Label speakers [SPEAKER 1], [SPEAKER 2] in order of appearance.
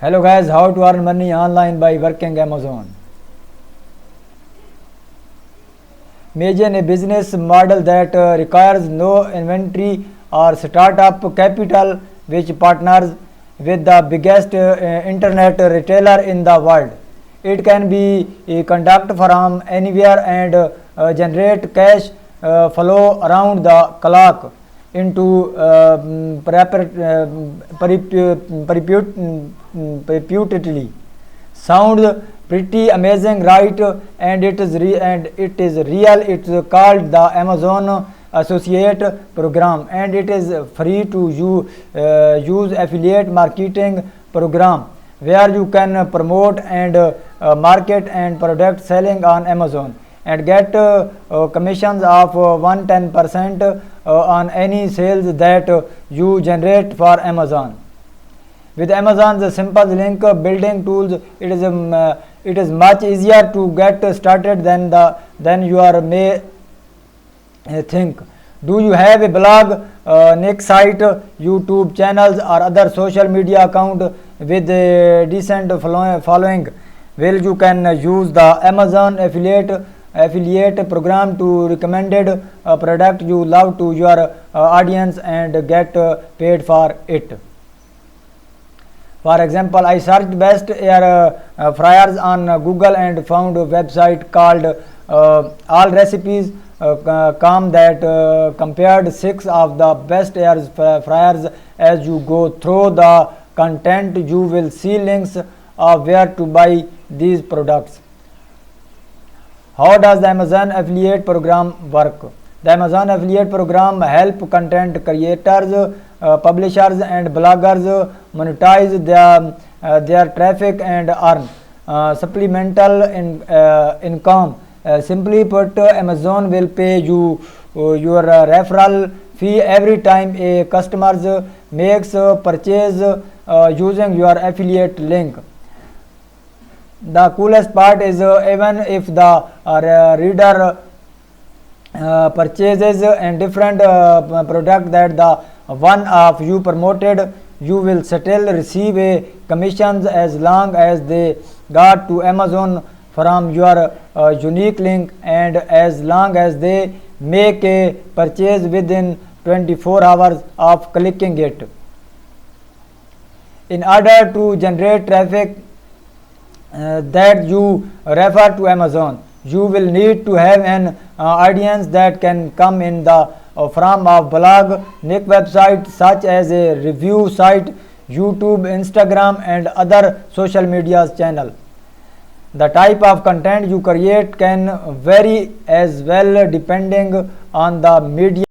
[SPEAKER 1] Hello guys, how to earn money online by working Amazon. Imagine a business model that requires no inventory or startup capital, which partners with the biggest internet retailer in the world. It can be conducted from anywhere and generate cash flow around the clock into perpetually. Sounds pretty amazing, right? And it is real. It's called the Amazon Associate Program, and it is free to use affiliate marketing program where you can promote and market and product selling on Amazon and get commissions of 110% on any sales that you generate for Amazon. With Amazon's simple link building tools, it is much easier to get started than you may think. Do you have a blog, Nick site, YouTube channels, or other social media account with a decent following? Well, you can use the Amazon affiliate program to recommended product you love to your audience and get paid for it. For example, I searched best air fryers on Google and found a website called All Recipes com that compared 6 of the best air fryers. As you go through the content, you will see links of where to buy these products. How does the Amazon affiliate program work? The Amazon affiliate program helps content creators, publishers and bloggers monetize their traffic and earn supplemental income. Simply put, Amazon will pay you your referral fee every time a customer makes a purchase using your affiliate link. The coolest part is even if the reader purchases a different product that the one of you promoted, you will still receive a commissions as long as they got to Amazon from your unique link and as long as they make a purchase within 24 hours of clicking it. In order to generate traffic that you refer to Amazon, you will need to have an audience that can come in the form of blog, Nick website such as a review site, YouTube, Instagram and other social media channel. The type of content you create can vary as well depending on the media